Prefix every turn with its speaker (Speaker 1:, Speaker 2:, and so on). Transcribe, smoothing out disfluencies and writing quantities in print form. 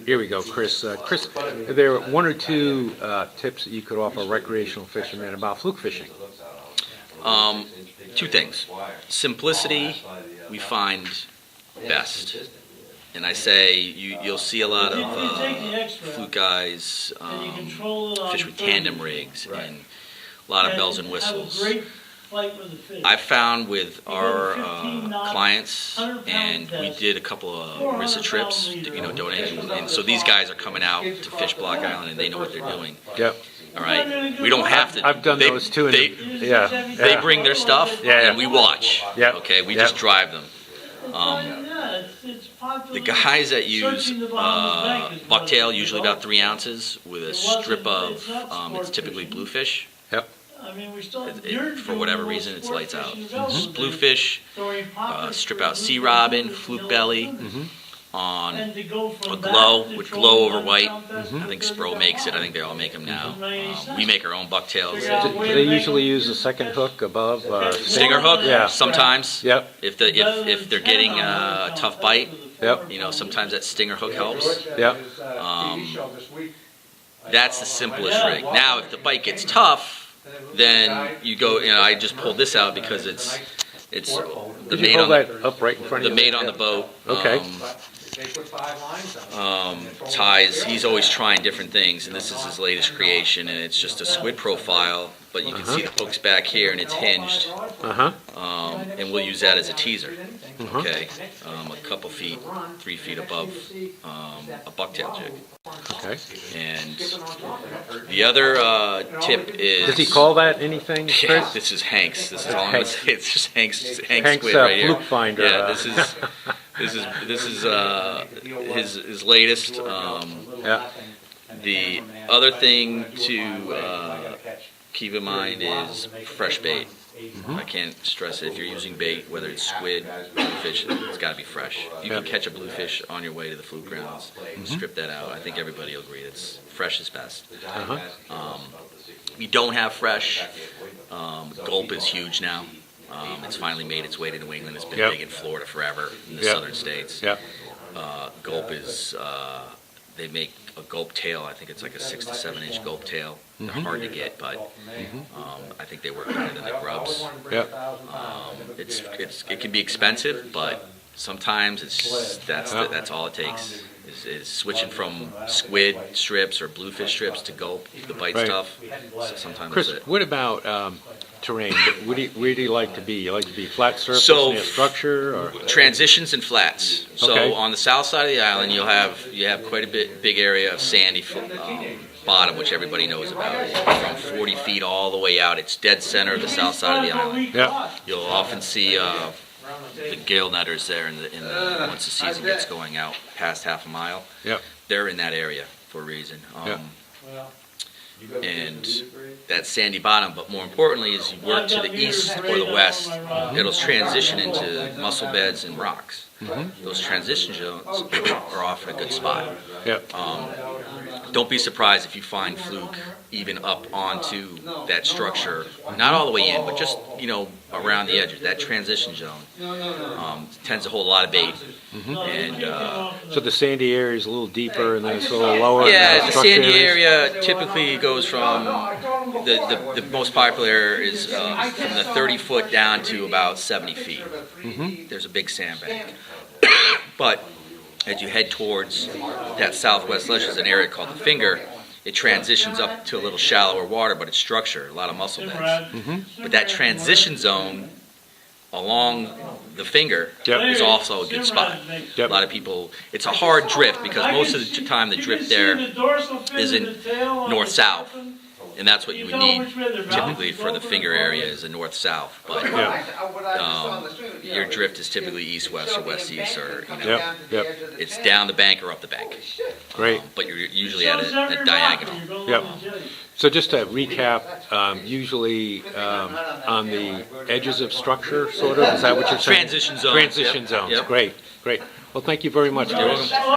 Speaker 1: Here we go, Chris. Chris, are there one or two tips that you could offer recreational fishermen about fluke fishing?
Speaker 2: Two things. Simplicity, we find best. And I say you'll see a lot of fluke guys fish with tandem rigs and a lot of bells and whistles. I've found with our clients, and we did a couple of RISA trips, donating, and so these guys are coming out to fish Block Island and they know what they're doing.
Speaker 1: Yep.
Speaker 2: All right, we don't have to.
Speaker 1: I've done those too.
Speaker 2: They bring their stuff, and we watch.
Speaker 1: Yep.
Speaker 2: Okay, we just drive them. The guys that use bucktail, usually about 3 ounces, with a strip of, it's typically bluefish.
Speaker 1: Yep.
Speaker 2: For whatever reason, it's lights out. Bluefish, strip out sea robin, fluke belly, on a glow, with glow over white. I think Spro makes it. I think they all make them now. We make our own bucktails.
Speaker 1: Do they usually use a second hook above?
Speaker 2: Stinger hook?
Speaker 1: Yeah.
Speaker 2: Sometimes.
Speaker 1: Yep.
Speaker 2: If they're getting a tough bite,
Speaker 1: yep.
Speaker 2: Sometimes that stinger hook helps.
Speaker 1: Yep.
Speaker 2: That's the simplest rig. Now, if the bite gets tough, then you go. I just pulled this out because it's the mate on
Speaker 1: up right in front of
Speaker 2: the mate on the boat.
Speaker 1: Okay.
Speaker 2: Ties. He's always trying different things, and this is his latest creation, and it's just a squid profile. But you can see the hook's back here, and it's hinged. And we'll use that as a teaser. Okay. A couple feet, 3 feet above a bucktail jig.
Speaker 1: Okay.
Speaker 2: And the other tip is.
Speaker 1: Does he call that anything, Chris?
Speaker 2: Yeah, this is Hank's. This is all I'm going to say. It's just Hank's squid right here.
Speaker 1: Fluke finder.
Speaker 2: Yeah, this is his latest.
Speaker 1: Yeah.
Speaker 2: The other thing to keep in mind is fresh bait. I can't stress it. If you're using bait, whether it's squid, bluefish, it's got to be fresh. You can catch a bluefish on your way to the fluke grounds. Strip that out. I think everybody will agree that's fresh is best. We don't have fresh. Gulp is huge now. It's finally made its way to New England. It's been big in Florida forever, in the southern states. Gulp is, they make a gulp tail. I think it's like a 6 to 7 inch gulp tail. They're hard to get, but I think they work better than the grubs. It can be expensive, but sometimes that's all it takes. Is switching from squid strips or bluefish strips to gulp. The bite's tough. So sometimes
Speaker 1: Chris,
Speaker 2: that's it.
Speaker 1: what about terrain? Where do you like to be? You like to be flat surface, near structure, or
Speaker 2: transitions and flats. So on the south side of the island, you have quite a big area of sandy bottom, which everybody knows about. From 40 feet all the way out, it's dead center of the south side of the island. You'll often see the gill netters there once the season gets going out past half a mile. They're in that area for a reason. And that sandy bottom, but more importantly, as you work to the east or the west, it'll transition into mussel beds and rocks. Those transition zones are often a good spot. Don't be surprised if you find fluke even up onto that structure, not all the way in, but just around the edges. That transition zone tends to hold a lot of bait. And
Speaker 1: so the sandy area is a little deeper, and then it's a little lower.
Speaker 2: Yeah, the sandy area typically goes from the most popular is from the 30 foot down to about 70 feet. There's a big sandbank, but as you head towards that southwest ledge, there's an area called the Finger. It transitions up to a little shallower water, but it's structured, a lot of mussel beds. But that transition zone along the Finger is also a good spot. A lot of people, it's a hard drift because most of the time the drift there isn't north-south. And that's what you would need typically for the Finger area is a north-south. But your drift is typically east-west or west-east, or it's down the bank or up the bank.
Speaker 1: Great.
Speaker 2: But you're usually at a diagonal.
Speaker 1: So just to recap, usually on the edges of structure, sort of, is that what you're saying?
Speaker 2: Transition zones.
Speaker 1: Transition zones. Great. Well, thank you very much.